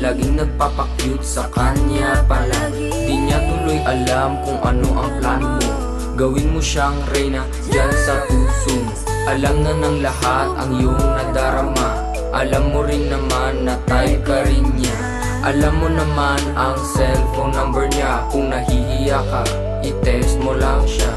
laging nagpapakyut sa kanya palagi. Di niya tuloy alam kung ano ang plano mo. Gawin mo siyang reyna dyan sa puso mo. Alam na ng lahat ang iyong nadarama. Alam mo rin naman na type ka rin niya. Alam mo naman ang cellphone number niya. Kung nahihiya ka, i-text mo lang siya.